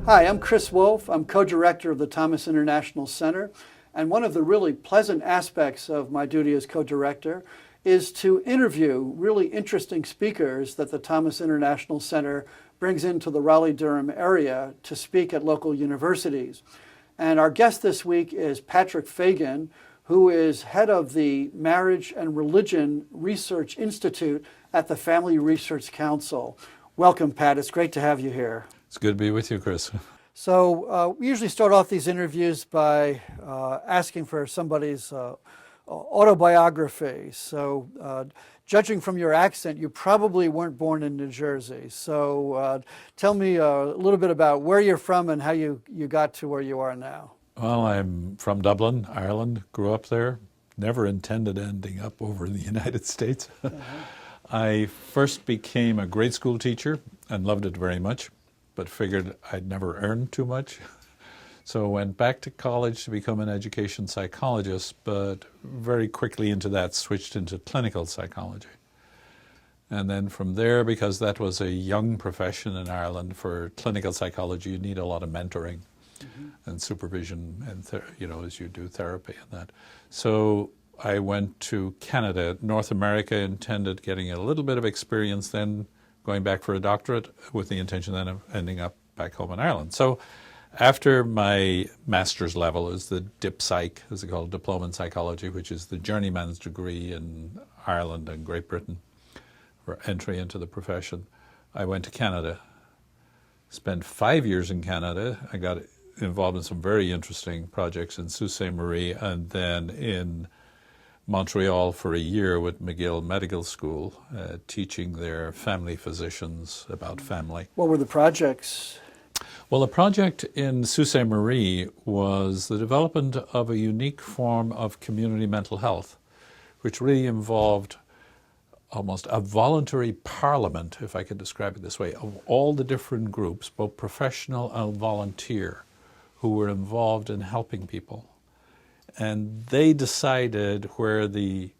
Hi, I'm Chris Wolfe. I'm co-director of the Thomas International Center. And one of the really pleasant aspects of my duty as co-director is to interview really interesting speakers that the Thomas International Center brings into the Raleigh-Durham area to speak at local universities. And our guest this week is Pat Fagan, who is head of the Marriage and Religion Research Institute at the Family Research Council. Welcome, Pat. It's great to have you here. It's good to be with you, Chris. So we usually start off these interviews by asking for somebody's autobiography. So judging from your accent, you probably weren't born in New Jersey. So tell me a little bit about where you're from and how you got to where you are now. Well, I'm from Dublin, Ireland, grew up there, never intended ending up over in the United States. I first became a grade school teacher and loved it very much, but figured I'd never earn too much. So went back to college to become an education psychologist, but very quickly into that switched into clinical psychology. And then from there, because that was a young profession in Ireland, for clinical psychology, you need a lot of mentoring and supervision, and as you do therapy and that. So I went to Canada, North America, intended getting a little bit of experience, then going back for a doctorate with the intention then of ending up back home in Ireland. So after my master's level is the DipPsych, as they call it, Diploma in Psychology, which is the journeyman's degree in Ireland and Great Britain for entry into the profession. I went to Canada, spent 5 years in Canada. I got involved in some very interesting projects in Sault Ste. Marie and then in Montreal for a year with McGill Medical School, teaching their family physicians about family. What were the projects? Well, the project in Sault Ste. Marie was the development of a unique form of community mental health, which really involved almost a voluntary parliament, if I could describe it this way, of all the different groups, both professional and volunteer, who were involved in helping people. And they decided where the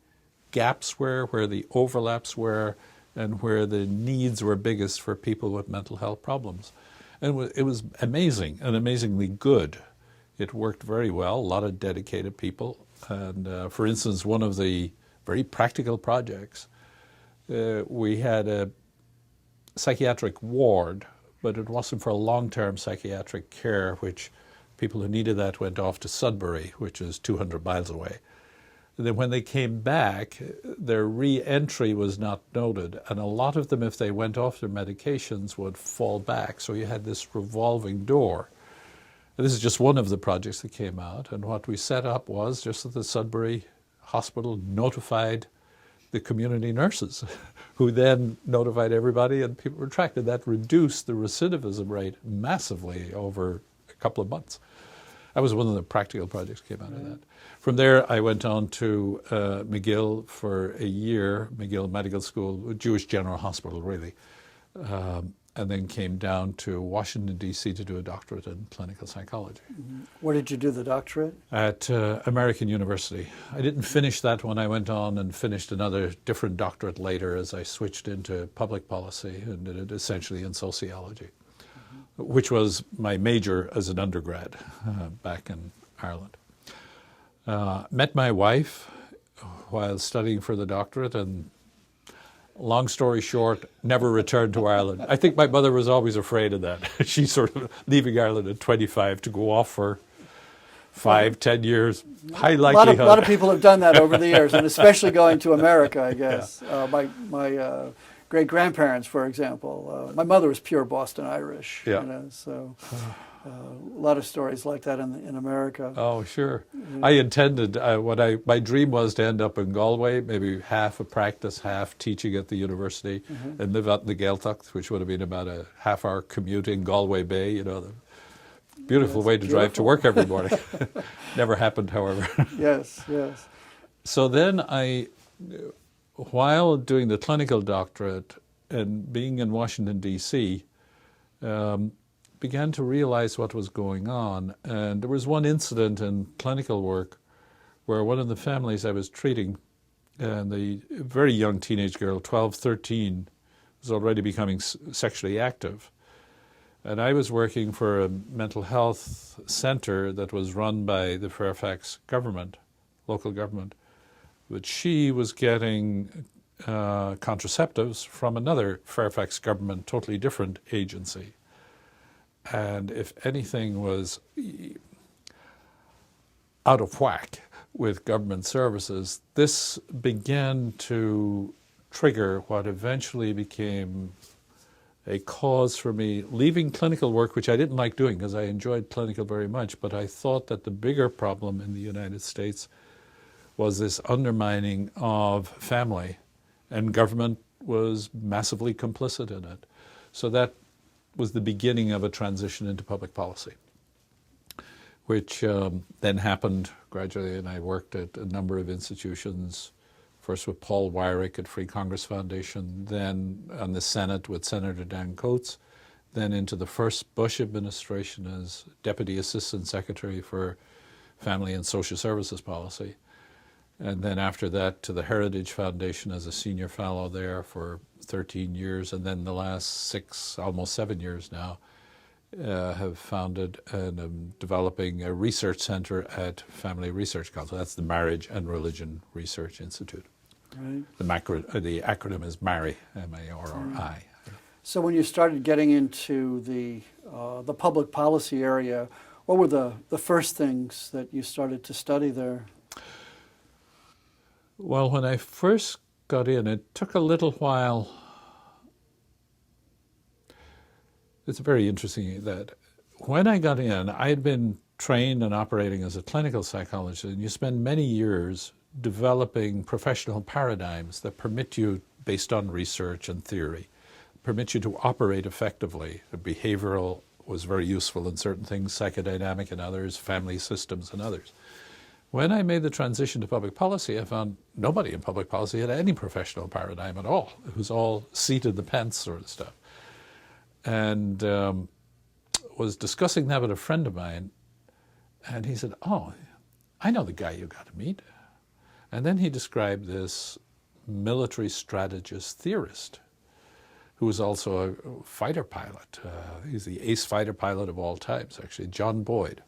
gaps were, where the overlaps were, and where the needs were biggest for people with mental health problems. And it was amazing and amazingly good. It worked very well, a lot of dedicated people. And for instance, one of the very practical projects, we had a psychiatric ward, but it wasn't for long-term psychiatric care, which people who needed that went off to Sudbury, which is 200 miles away. And then when they came back, their re-entry was not noted. And a lot of them, if they went off their medications, would fall back. So you had this revolving door. And this is just one of the projects that came out. And what we set up was just that the Sudbury Hospital notified the community nurses, who then notified everybody, and people were tracked. And that reduced the recidivism rate massively over a couple of months. That was one of the practical projects that came out of that. From there, I went on to McGill for a year, McGill Medical School, Jewish General Hospital, really, and then came down to Washington, D.C. to do a doctorate in clinical psychology. Where did you do the doctorate? At American University. I didn't finish that one. I went on and finished another different doctorate later as I switched into public policy and did it essentially in sociology, which was my major as an undergrad back in Ireland. Met my wife while studying for the doctorate, and long story short, never returned to Ireland. I think my mother was always afraid of that. She sort of leaving Ireland at 25 to go off for 5-10 years, high likelihood. A lot of people have done that over the years, and especially going to America, I guess. Yeah. My great-grandparents, for example. My mother was pure Boston Irish, yeah. So a lot of stories like that in America. Oh, sure. Yeah. I intended, my dream was to end up in Galway, maybe half a practice, half teaching at the university, and live out in the Gaeltacht, which would have been about a half-hour commute in Galway Bay, the beautiful way to drive to work every morning. Never happened, however. Yes. So then while doing the clinical doctorate and being in Washington, D.C., began to realize what was going on. And there was one incident in clinical work where one of the families I was treating, and the very young teenage girl, 12, 13, was already becoming sexually active. And I was working for a mental health center that was run by the Fairfax government, local government. But she was getting contraceptives from another Fairfax government, totally different agency. And if anything was out of whack with government services, this began to trigger what eventually became a cause for me leaving clinical work, which I didn't like doing because I enjoyed clinical very much, but I thought that the bigger problem in the United States was this undermining of family, and government was massively complicit in it. So that was the beginning of a transition into public policy, which then happened gradually, and I worked at a number of institutions, first with Paul Weyrich at Free Congress Foundation, then on the Senate with Senator Dan Coates, then into the first Bush administration as Deputy Assistant Secretary for Family and Social Services Policy. And then after that to the Heritage Foundation as a senior fellow there for 13 years. And then the last 6, almost 7 years now, have founded and am developing a research center at Family Research Council. That's the Marriage and Religion Research Institute. Right. The acronym is MARRI, M-A-R-R-I. So when you started getting into the public policy area, what were the first things that you started to study there? Well, when I first got in, it took a little while. It's very interesting that when I got in, I had been trained and operating as a clinical psychologist, and you spend many years developing professional paradigms that permit you, based on research and theory, permit you to operate effectively. Behavioral was very useful in certain things, psychodynamic in others, family systems in others. When I made the transition to public policy, I found nobody in public policy had any professional paradigm at all. It was all seat in the pants sort of stuff. And was discussing that with a friend of mine, and he said, "Oh, I know the guy you got to meet." And then he described this military strategist theorist who was also a fighter pilot. He's the ace fighter pilot of all times, actually, John Boyd.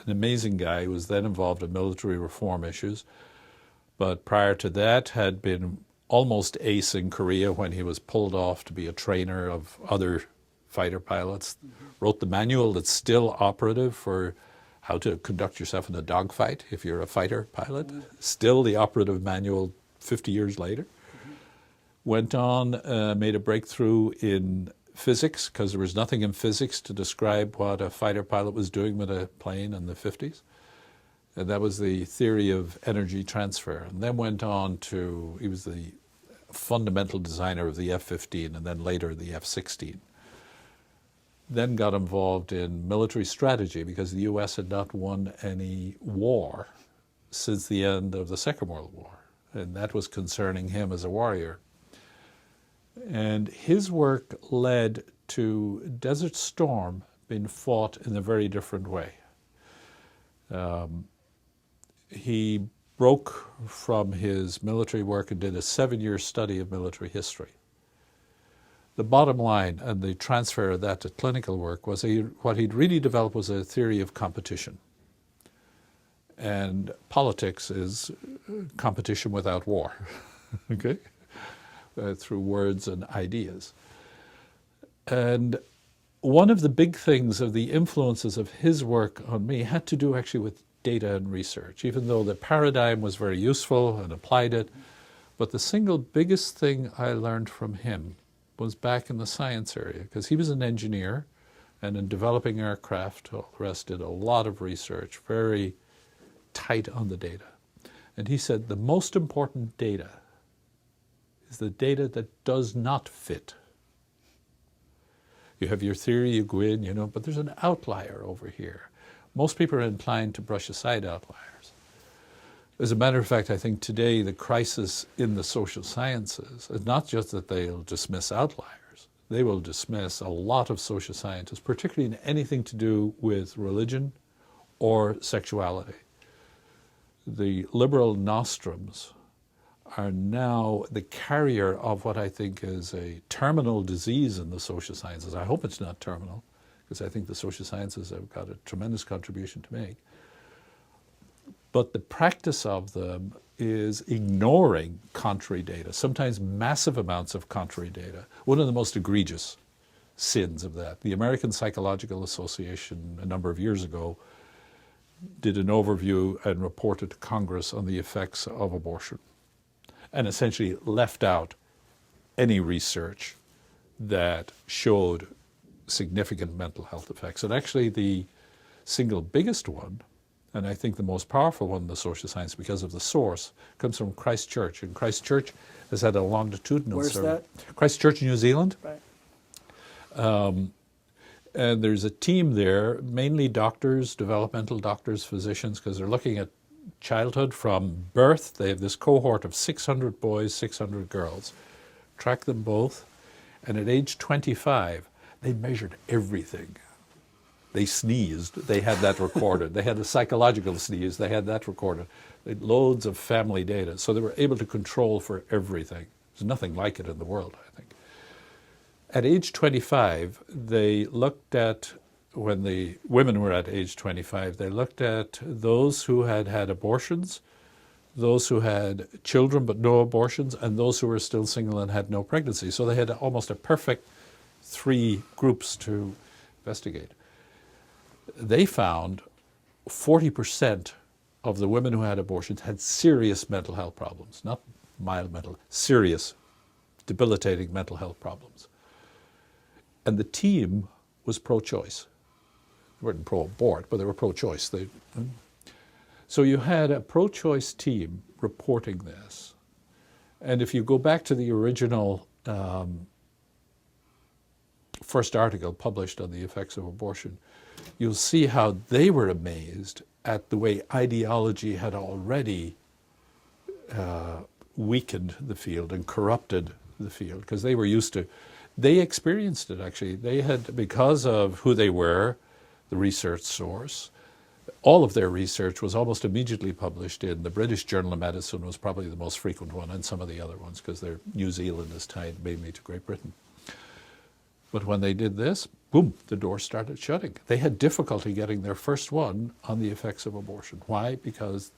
An amazing guy who was then involved in military reform issues, but prior to that had been almost ace in Korea when he was pulled off to be a trainer of other fighter pilots. Wrote the manual that's still operative for how to conduct yourself in a dogfight if you're a fighter pilot. Still the operative manual 50 years later. Went on, made a breakthrough in physics, because there was nothing in physics to describe what a fighter pilot was doing with a plane in the 50s. And that was the theory of energy transfer. And then went on to, he was the fundamental designer of the F-15 and then later the F-16. Then got involved in military strategy because the U.S. had not won any war since the end of the Second World War. And that was concerning him as a warrior. And his work led to Desert Storm being fought in a very different way. He broke from his military work and did a 7-year study of military history. The bottom line and the transfer of that to clinical work was what he'd really developed was a theory of competition. And politics is competition without war, okay? Through words and ideas. And one of the big things of the influences of his work on me had to do actually with data and research, even though the paradigm was very useful and applied it. But the single biggest thing I learned from him was back in the science area, because he was an engineer, and in developing aircraft, all the rest, did a lot of research, very tight on the data. And he said the most important data is the data that does not fit. You have your theory, you go in, but there's an outlier over here. Most people are inclined to brush aside outliers. As a matter of fact, I think today the crisis in the social sciences is not just that they'll dismiss outliers. They will dismiss a lot of social scientists, particularly in anything to do with religion or sexuality. The liberal nostrums are now the carrier of what I think is a terminal disease in the social sciences. I hope it's not terminal, because I think the social sciences have got a tremendous contribution to make. But the practice of them is ignoring contrary data, sometimes massive amounts of contrary data. One of the most egregious sins of that, the American Psychological Association a number of years ago did an overview and reported to Congress on the effects of abortion, and essentially left out any research that showed significant mental health effects. And actually the single biggest one, and I think the most powerful one in the social science because of the source, comes from Christchurch. And Christchurch has had a longitudinal survey. Where's that? Christchurch, New Zealand. Right. And there's a team there, mainly doctors, developmental doctors, physicians, because they're looking at childhood from birth. They have this cohort of 600 boys, 600 girls, track them both, and at age 25, they measured everything. They sneezed, they had that recorded. They had a psychological sneeze, they had that recorded. They had loads of family data, so they were able to control for everything. There's nothing like it in the world, I think. At age 25, they looked at, when the women were at age 25, they looked at those who had had abortions, those who had children but no abortions, and those who were still single and had no pregnancy. So they had almost a perfect 3 groups to investigate. They found 40% of the women who had abortions had serious mental health problems, not mild mental, serious, debilitating mental health problems. And the team was pro-choice. They weren't pro-abort, but they were pro-choice. So you had a pro-choice team reporting this. And if you go back to the original first article published on the effects of abortion, you'll see how they were amazed at the way ideology had already weakened the field and corrupted the field, because they were used to, they experienced it actually. They had, because of who they were, the research source, all of their research was almost immediately published in the British Journal of Medicine, was probably the most frequent one, and some of the other ones, because New Zealand is tied mainly to Great Britain. But when they did this, boom, the door started shutting. They had difficulty getting their first one on the effects of abortion. Why? Because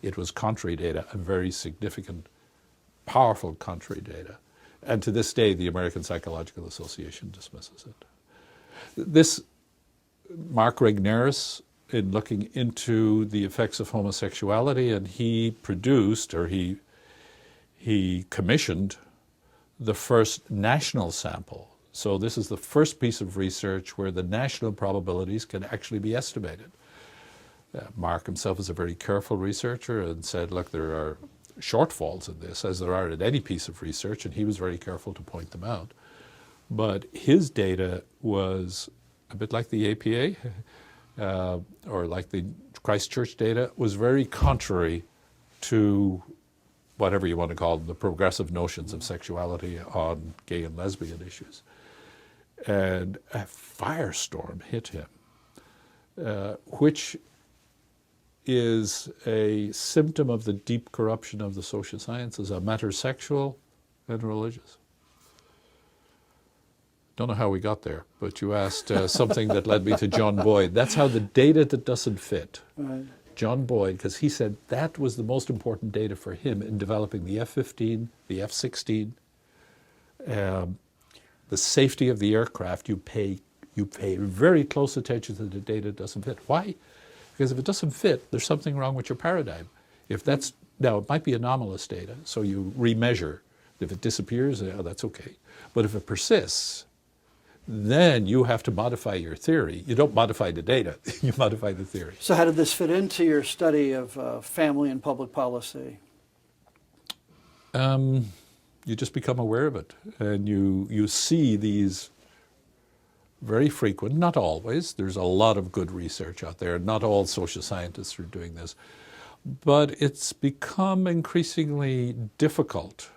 it was contrary data, and very significant, powerful contrary data. And to this day, the American Psychological Association dismisses it. This, Mark Regnerus, in looking into the effects of homosexuality, and he produced, or he commissioned the first national sample. So this is the first piece of research where the national probabilities can actually be estimated. Mark himself is a very careful researcher and said, look, there are shortfalls in this, as there are in any piece of research, and he was very careful to point them out. But his data was a bit like the APA, or like the Christchurch data, was very contrary to whatever you want to call them, the progressive notions of sexuality on gay and lesbian issues. And a firestorm hit him, which is a symptom of the deep corruption of the social sciences, a metrosexual and religious. Don't know how we got there, but you asked something that led me to John Boyd. That's how the data that doesn't fit. Right. John Boyd, because he said that was the most important data for him in developing the F-15, the F-16, the safety of the aircraft. You pay very close attention to the data that doesn't fit. Why? Because if it doesn't fit, there's something wrong with your paradigm. If that's, now it might be anomalous data, so you remeasure. If it disappears, that's okay. But if it persists, then you have to modify your theory. You don't modify the data, you modify the theory. So how did this fit into your study of family and public policy? You just become aware of it, and you see these very frequent, not always, there's a lot of good research out there, not all social scientists are doing this, but it's become increasingly difficult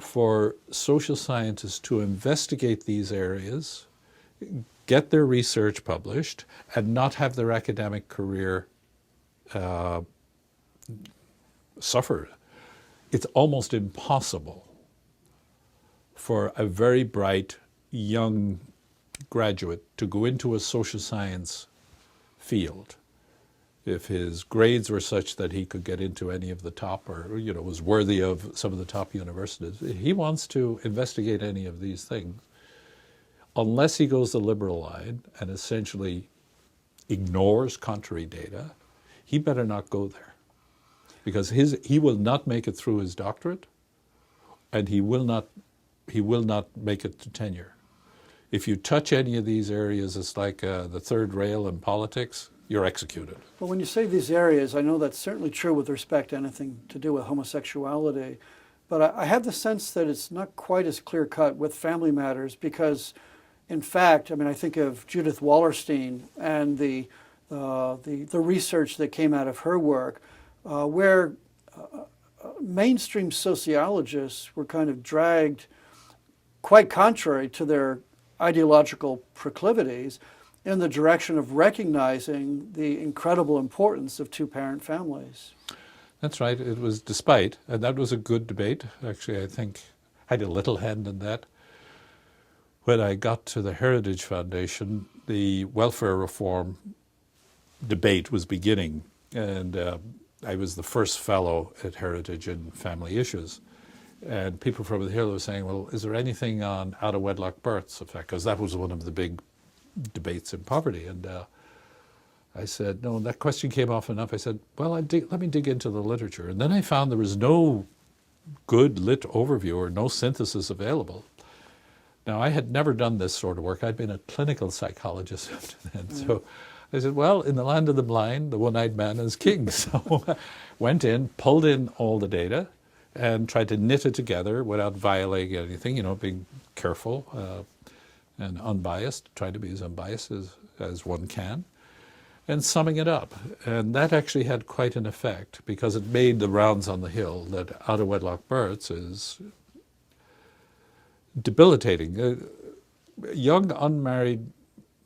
for social scientists to investigate these areas, get their research published, and not have their academic career suffer. It's almost impossible for a very bright young graduate to go into a social science field, if his grades were such that he could get into any of the top, or was worthy of some of the top universities, he wants to investigate any of these things, unless he goes the liberal line and essentially ignores contrary data, he better not go there, because he will not make it through his doctorate, and he will not make it to tenure. If you touch any of these areas, it's like the third rail in politics. You're executed. But when you say these areas, I know that's certainly true with respect to anything to do with homosexuality, but I have the sense that it's not quite as clear-cut with family matters, because, in fact, I think of Judith Wallerstein and the research that came out of her work, where mainstream sociologists were kind of dragged, quite contrary to their ideological proclivities, in the direction of recognizing the incredible importance of two-parent families. That's right. It was despite, and that was a good debate. Actually, I think I had a little hand in that. When I got to the Heritage Foundation, the welfare reform debate was beginning, and I was the first fellow at Heritage in family issues. And people from the Hill were saying, well, is there anything on out-of-wedlock births effect? Because that was one of the big debates in poverty. And I said, no, that question came often enough. I said, well, let me dig into the literature. And then I found there was no good lit overview or no synthesis available. Now, I had never done this sort of work. I'd been a clinical psychologist after then. Mm-hmm. So I said, well, in the land of the blind, the one-eyed man is king. So went in, pulled in all the data, and tried to knit it together without violating anything, being careful and unbiased, trying to be as unbiased as one can, and summing it up. And that actually had quite an effect, because it made the rounds on the Hill that out-of-wedlock births is debilitating. Young unmarried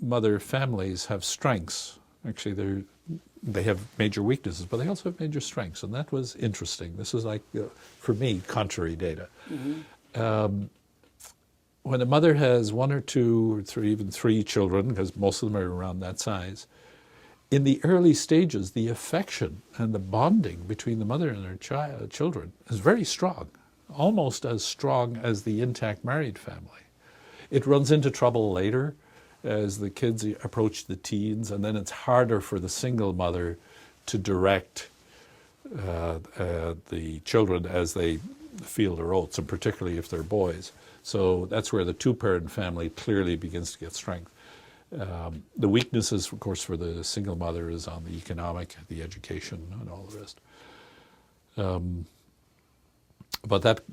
mother families have strengths. Actually, they have major weaknesses, but they also have major strengths, and that was interesting. This is like, for me, contrary data. Mm-hmm. When a mother has one or two or three, even three children, because most of them are around that size, in the early stages, the affection and the bonding between the mother and her children is very strong, almost as strong as the intact married family. It runs into trouble later as the kids approach the teens, and then it's harder for the single mother to direct the children as they feel their oats, and particularly if they're boys. So that's where the two-parent family clearly begins to get strength. The weaknesses, of course, for the single mother is on the economic, the education, and all the rest. But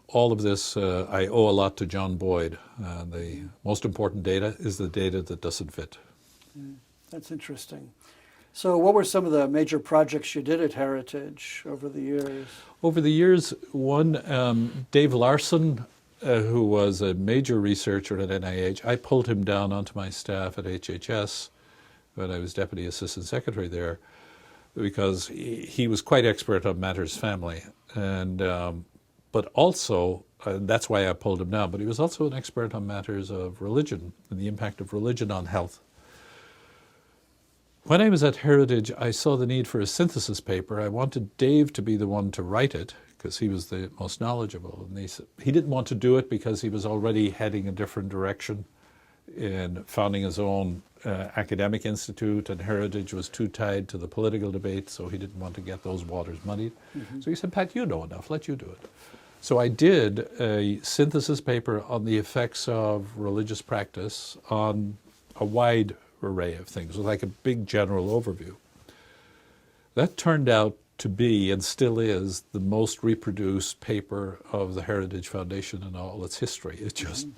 all of this, I owe a lot to John Boyd. The most important data is the data that doesn't fit. That's interesting. So what were some of the major projects you did at Heritage over the years? Over the years, one, Dave Larson, who was a major researcher at NIH, I pulled him down onto my staff at HHS when I was Deputy Assistant Secretary there, because he was quite expert on matters family. And but also, that's why I pulled him down, but he was also an expert on matters of religion and the impact of religion on health. When I was at Heritage, I saw the need for a synthesis paper. I wanted Dave to be the one to write it, because he was the most knowledgeable. And he didn't want to do it because he was already heading a different direction in founding his own academic institute, and Heritage was too tied to the political debate, so he didn't want to get those waters muddied. Mm-hmm. So he said, Pat, you know enough, let you do it. So I did a synthesis paper on the effects of religious practice on a wide array of things, like a big general overview. That turned out to be, and still is, the most reproduced paper of the Heritage Foundation in all its history. It just,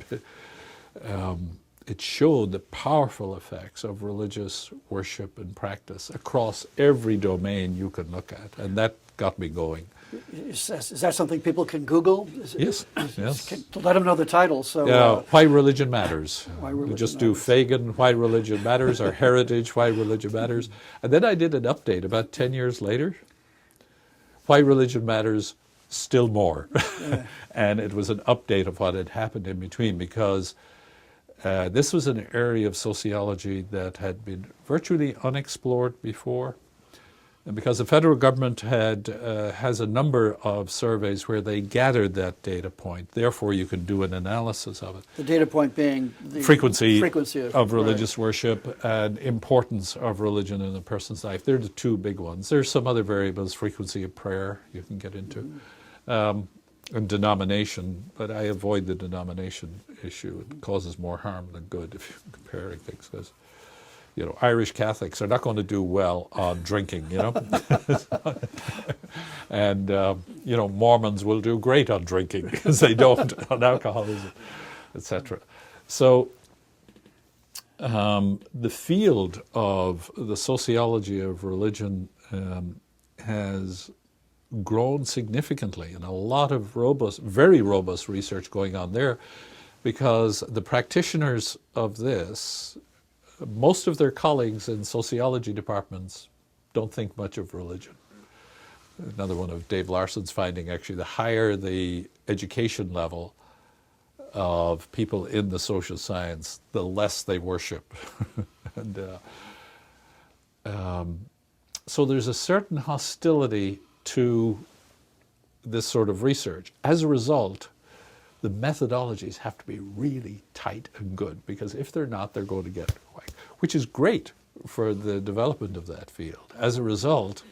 it showed the powerful effects of religious worship and practice across every domain you can look at, and that got me going. Is that something people can Google? Yes. To let them know the title. So, Why Religion Matters. Why Religion Just Matters. do Fagan, Why Religion Matters, or Heritage, Why Religion Matters. And then I did an update about 10 years later. Why Religion Matters, still more. Yeah. And it was an update of what had happened in between, because This was an area of sociology that had been virtually unexplored before. And because the federal government has a number of surveys where they gathered that data point, therefore you can do an analysis of it. The data point being the frequency of religious worship and importance of religion in a person's life. They're the two big ones. There's some other variables, frequency of prayer you can get into, and denomination, but I avoid the denomination issue. It causes more harm than good if you're comparing things, because Irish Catholics are not going to do well on drinking, and Mormons will do great on drinking because they don't on alcoholism, etc. So the field of the sociology of religion has grown significantly, and a lot of very robust research going on there, because the practitioners of this, most of their colleagues in sociology departments don't think much of religion. Another one of Dave Larson's finding, actually, the higher the education level of people in the social science, the less they worship. And so there's a certain hostility to this sort of research. As a result, the methodologies have to be really tight and good, because if they're not, they're going to get whacked, which is great for the development of that field. As a result,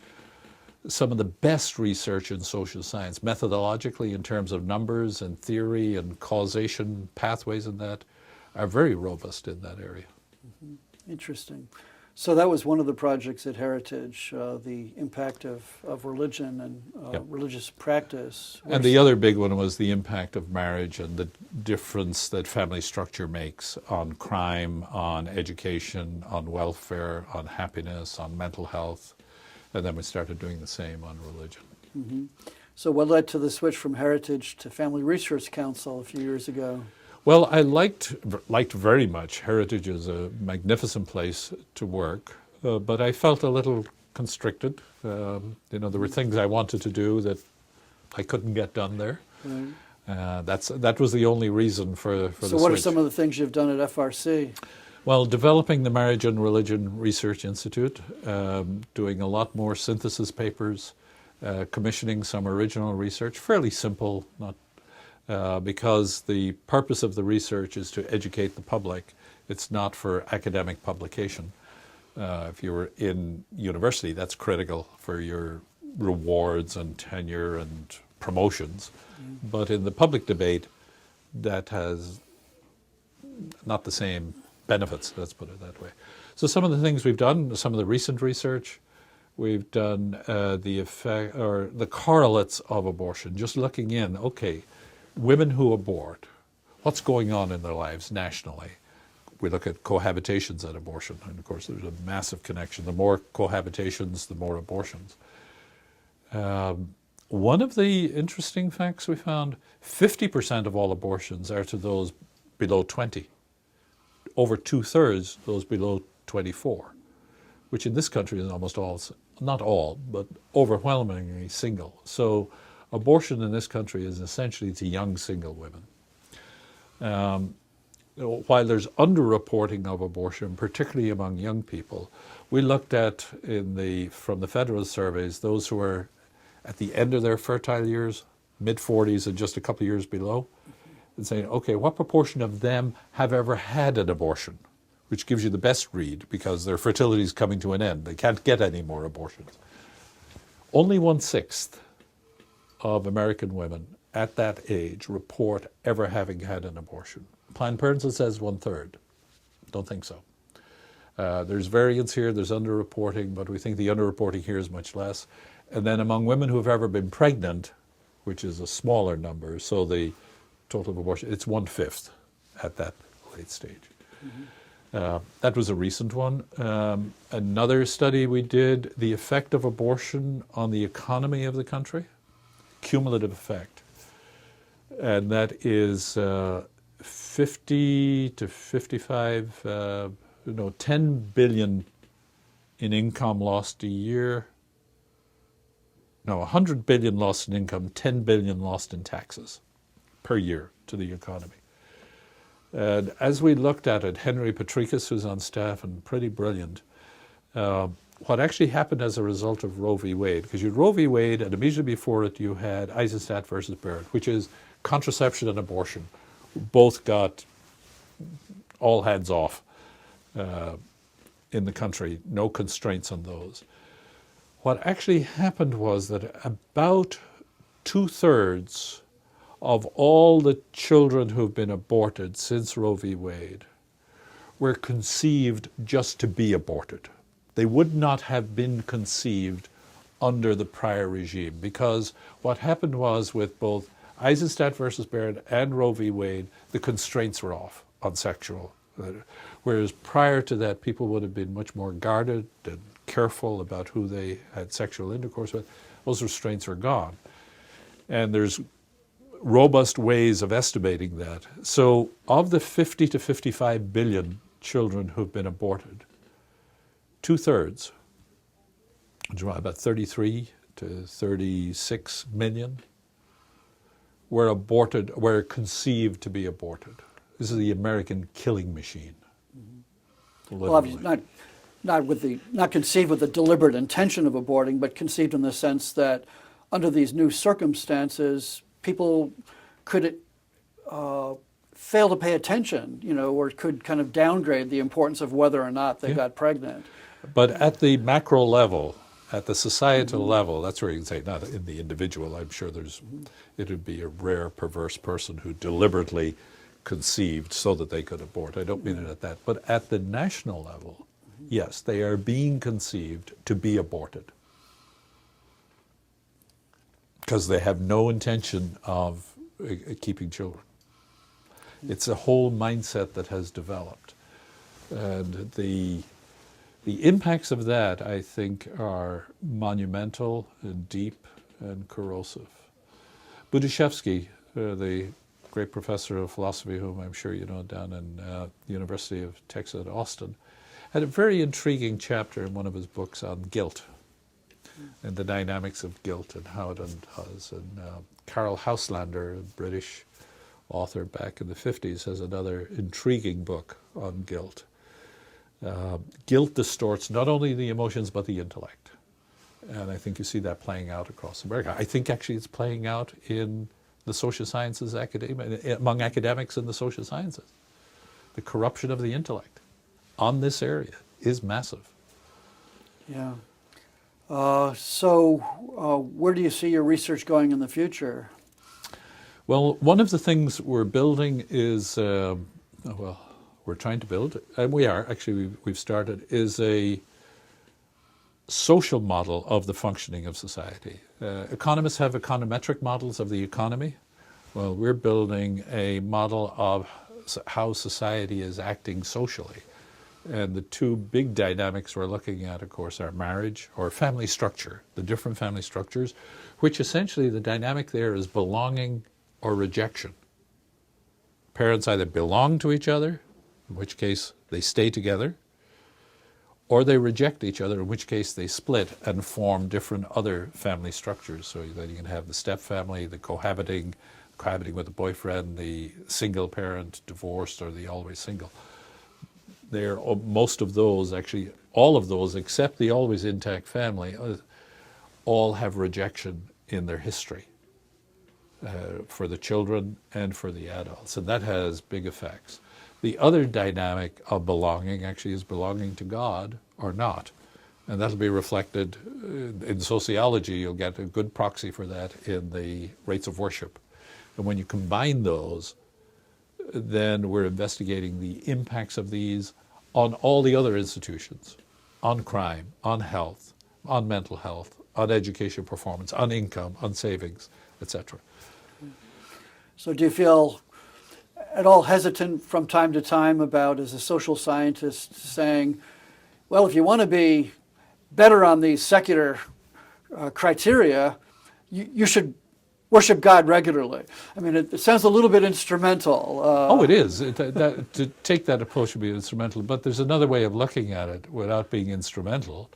some of the best research in social science, methodologically in terms of numbers and theory and causation pathways and that, are very robust in that area. Mm-hmm. Interesting. So that was one of the projects at Heritage, the impact of religion and religious practice. And the other big one was the impact of marriage and the difference that family structure makes on crime, on education, on welfare, on happiness, on mental health. And then we started doing the same on religion. Mm-hmm. So what led to the switch from Heritage to Family Research Council a few years ago? Well, I liked very much. Heritage is a magnificent place to work, but I felt a little constricted. There were things I wanted to do that I couldn't get done there. Right. That was the only reason for the switch. So what are some of the things you've done at FRC? Well, developing the Marriage and Religion Research Institute, doing a lot more synthesis papers, commissioning some original research, fairly simple, not because the purpose of the research is to educate the public. It's not for academic publication. If you were in university, that's critical for your rewards and tenure and promotions. But in the public debate, that has not the same benefits, let's put it that way. So some of the things we've done, some of the recent research, we've done the effect or the correlates of abortion, just looking in, okay, women who abort, what's going on in their lives nationally? We look at cohabitations and abortion, and of course there's a massive connection. The more cohabitations, the more abortions. One of the interesting facts we found, 50% of all abortions are to those below 20. Over 2/3 those below 24, which in this country is almost all, not all, but overwhelmingly single. So abortion in this country is essentially to young single women. While there's underreporting of abortion, particularly among young people, we looked at from the federal surveys, those who are at the end of their fertile years, mid-40s and just a couple of years below, and saying, okay, what proportion of them have ever had an abortion? Which gives you the best read, because their fertility is coming to an end. They can't get any more abortions. Only 1/6 of American women at that age report ever having had an abortion. Planned Parenthood says 1/3. Don't think so. There's variance here, there's underreporting, but we think the underreporting here is much less. And then among women who have ever been pregnant, which is a smaller number, so the total of abortion, it's 1/5 at that late stage. Mm-hmm. That was a recent one. Another study we did, the effect of abortion on the economy of the country, cumulative effect. And that is 50 to 55, 10 billion in income lost a year. No, 100 billion lost in income, 10 billion lost in taxes per year to the economy. And as we looked at it, Henry Patricus, who's on staff and pretty brilliant, what actually happened as a result of Roe v. Wade, because you had Roe v. Wade, and immediately before it you had Eisenstadt versus Barrett, which is contraception and abortion. Both got all hands off in the country, no constraints on those. What actually happened was that about 2/3 of all the children who've been aborted since Roe v. Wade were conceived just to be aborted. They would not have been conceived under the prior regime, because what happened was with both Eisenstadt versus Barrett and Roe v. Wade, the constraints were off on sexual. Whereas prior to that, people would have been much more guarded and careful about who they had sexual intercourse with. Those restraints are gone. And there's robust ways of estimating that. So of the 50 to 55 billion children who've been aborted, 2/3, about 33 to 36 million, were conceived to be aborted. This is the American killing machine. Well, obviously not conceived with the deliberate intention of aborting, but conceived in the sense that under these new circumstances, people could fail to pay attention, or could kind of downgrade the importance of whether or not they got pregnant. But at the macro level, at the societal level, that's where you can say, not in the individual, I'm sure it would be a rare perverse person who deliberately conceived so that they could abort. I don't mean it at that. But at the national level, yes, they are being conceived to be aborted, because they have no intention of keeping children. It's a whole mindset that has developed. And the impacts of that, I think, are monumental and deep and corrosive. Budyshevsky, the great professor of philosophy, whom I'm sure you know, down in the University of Texas at Austin, had a very intriguing chapter in one of his books on guilt and the dynamics of guilt and how it undoes. And Karl Hauslander, a British author back in the 50s, has another intriguing book on guilt. Guilt distorts not only the emotions but the intellect. And I think you see that playing out across America. I think actually it's playing out in the social sciences among academics in the social sciences. The corruption of the intellect on this area is massive. Yeah. So where do you see your research going in the future? Well, one of the things we're building is, we're trying to build, and we are, actually we've started, is a social model of the functioning of society. Economists have econometric models of the economy. Well, we're building a model of how society is acting socially. And the two big dynamics we're looking at, of course, are marriage or family structure, the different family structures, which essentially the dynamic there is belonging or rejection. Parents either belong to each other, in which case they stay together, or they reject each other, in which case they split and form different other family structures. So that you can have the step family, the cohabiting with a boyfriend, the single parent, divorced, or the always single. Most of those, actually all of those except the always intact family, all have rejection in their history for the children and for the adults, and that has big effects. The other dynamic of belonging actually is belonging to God or not, and that'll be reflected in sociology. You'll get a good proxy for that in the rates of worship. And when you combine those, then we're investigating the impacts of these on all the other institutions, on crime, on health, on mental health, on education performance, on income, on savings, etc. So do you feel at all hesitant from time to time about, as a social scientist, saying, well, if you want to be better on these secular criteria, you should worship God regularly? I mean, it sounds a little bit instrumental. It is. To take that approach would be instrumental, but there's another way of looking at it without being instrumental.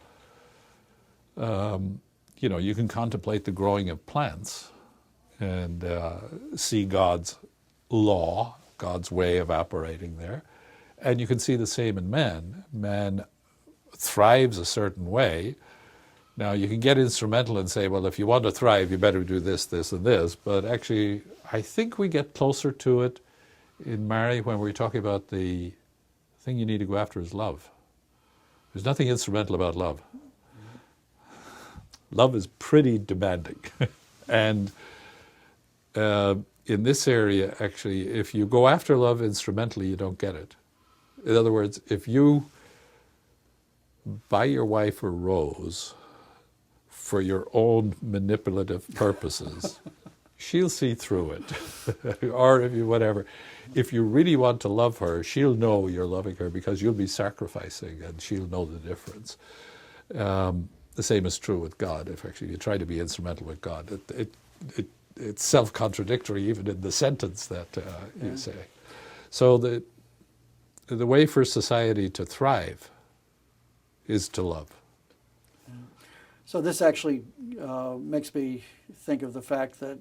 You can contemplate the growing of plants and see God's law God's way of operating there. And you can see the same in men. Man thrives a certain way. Now, you can get instrumental and say, well, if you want to thrive, you better do this, this, and this. But actually, I think we get closer to it in marriage when we're talking about the thing you need to go after is love. There's nothing instrumental about love. Love is pretty demanding. And in this area, actually, if you go after love instrumentally, you don't get it. In other words, if you buy your wife a rose for your own manipulative purposes, she'll see through it. Or if you whatever. If you really want to love her, she'll know you're loving her because you'll be sacrificing and she'll know the difference. The same is true with God. If actually you try to be instrumental with God, it's self-contradictory even in the sentence that you say. So the way for society to thrive is to love. So this actually makes me think of the fact that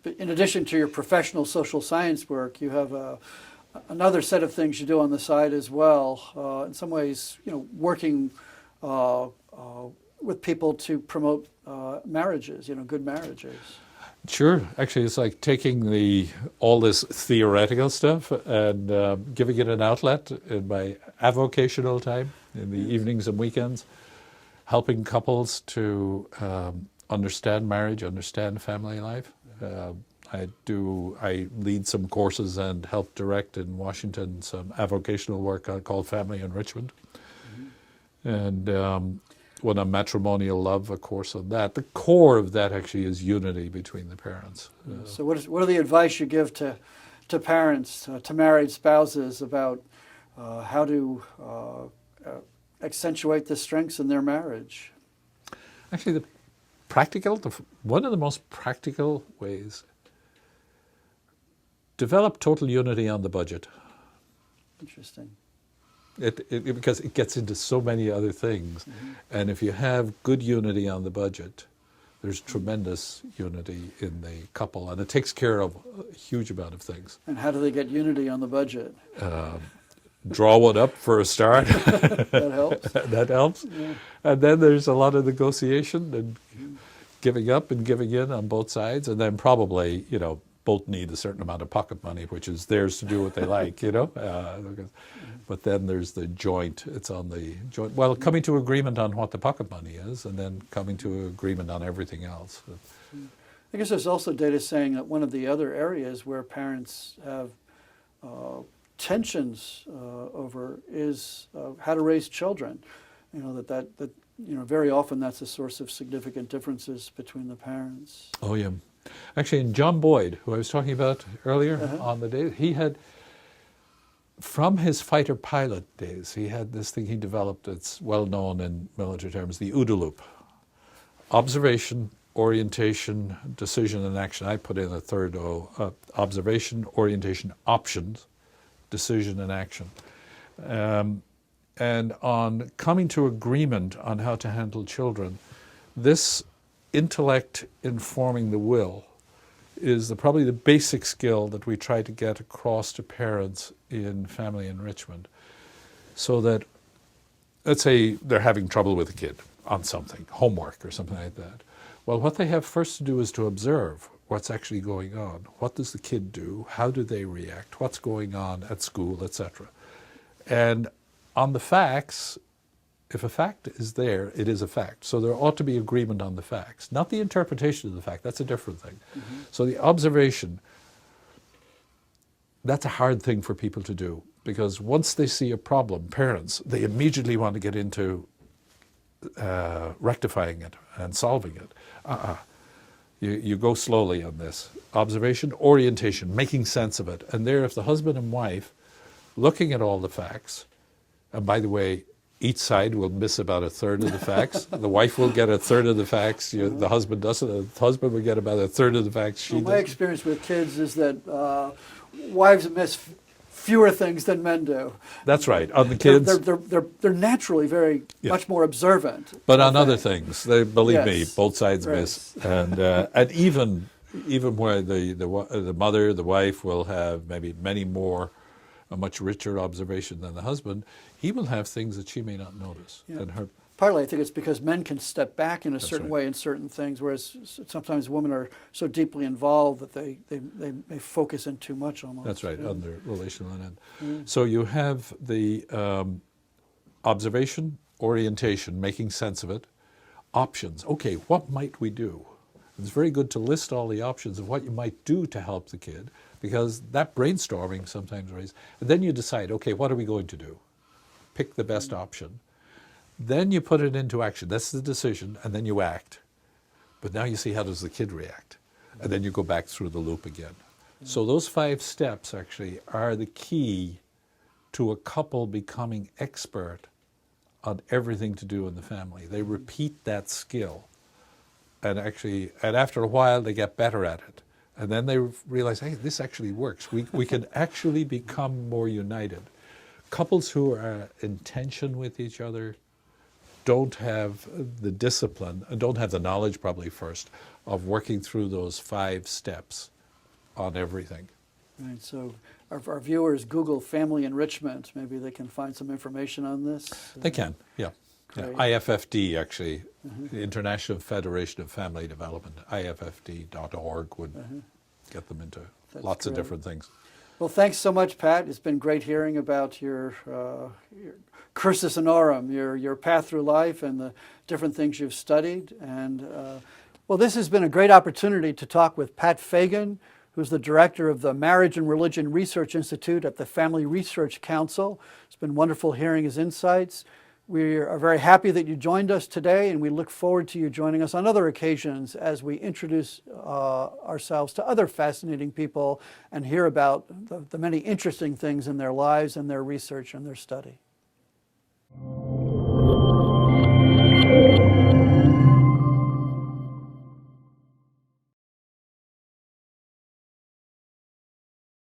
in addition to your professional social science work, you have another set of things you do on the side as well. In some ways, working with people to promote marriages, good marriages. Sure. Actually, it's like taking all this theoretical stuff and giving it an outlet in my avocational time, in the evenings and weekends, helping couples to understand marriage, understand family life. I lead some courses and help direct in Washington some avocational work called Family Enrichment. And when a matrimonial love, a course on that. The core of that actually is unity between the parents. So what are the advice you give to parents, to married spouses about how to accentuate the strengths in their marriage? Actually, one of the most practical ways, develop total unity on the budget. Interesting. Because it gets into so many other things. And if you have good unity on the budget, there's tremendous unity in the couple. And it takes care of a huge amount of things. And how do they get unity on the budget? Draw one up for a start. That helps. That helps. Yeah. And then there's a lot of negotiation and giving up and giving in on both sides. And then probably, both need a certain amount of pocket money, which is theirs to do what they like, But then there's the joint. It's on the joint. Well, coming to agreement on what the pocket money is, and then coming to agreement on everything else. I guess there's also data saying that one of the other areas where parents have tensions over is how to raise children. That very often that's a source of significant differences between the parents. Oh yeah, actually, in John Boyd, who I was talking about earlier on the day, he had. From his fighter pilot days, he had this thing he developed that's well known in military terms, the OODA loop. Observation, orientation, decision, and action. I put in a third O. Observation, orientation, options, decision, and action. And on coming to agreement on how to handle children, this intellect informing the will is probably the basic skill that we try to get across to parents in family enrichment. So that, let's say they're having trouble with a kid on something, homework or something like that. Well, what they have first to do is to observe what's actually going on. What does the kid do? How do they react? What's going on at school, etc. And on the facts, if a fact is there, it is a fact. So there ought to be agreement on the facts, not the interpretation of the fact. That's a different thing. So the observation, that's a hard thing for people to do, because once they see a problem, parents, they immediately want to get into rectifying it and solving it. You go slowly on this. Observation, orientation, making sense of it. And there, if the husband and wife, looking at all the facts, and by the way, each side will miss about a third of the facts. The wife will get a third of the facts. The husband doesn't. The husband will get about a third of the facts. My experience with kids is that wives miss fewer things than men do. That's right. On the kids, they're naturally very much more observant. But on other things, believe me, both sides miss. And even even where the mother, the wife will have maybe many more, a much richer observation than the husband, he will have things that she may not notice. Yeah. And her, Partly, I think it's because men can step back in a certain right. way in certain things, whereas sometimes women are so deeply involved that they focus in too much almost. that's right, Yeah. on the relational end. So you have the observation, orientation, making sense of it, options. Okay, what might we do? It's very good to list all the options of what you might do to help the kid, because that brainstorming sometimes raises. And then you decide, okay, what are we going to do? Pick the best option. Then you put it into action. That's the decision, and then you act. But now you see, how does the kid react? And then you go back through the loop again. So those 5 steps actually are the key to a couple becoming expert on everything to do in the family. They repeat that skill. And after a while, they get better at it. And then they realize, hey, this actually works. We can actually become more united. Couples who are in tension with each other don't have the discipline, and don't have the knowledge probably first, of working through those 5 steps on everything. Right, so our viewers Google family enrichment. Maybe they can find some information on this. They can, yeah. Yeah. Great. IFFD, actually, the International Federation of Family Development, IFFD.org would get them into lots of great. different things. Well, thanks so much, Pat. It's been great hearing about your cursus honorum, your path through life and the different things you've studied. And well, this has been a great opportunity to talk with Pat Fagan, who's the director of the Marriage and Religion Research Institute at the Family Research Council. It's been wonderful hearing his insights. We are very happy that you joined us today, and we look forward to you joining us on other occasions as we introduce ourselves to other fascinating people and hear about the many interesting things in their lives and their research and their study.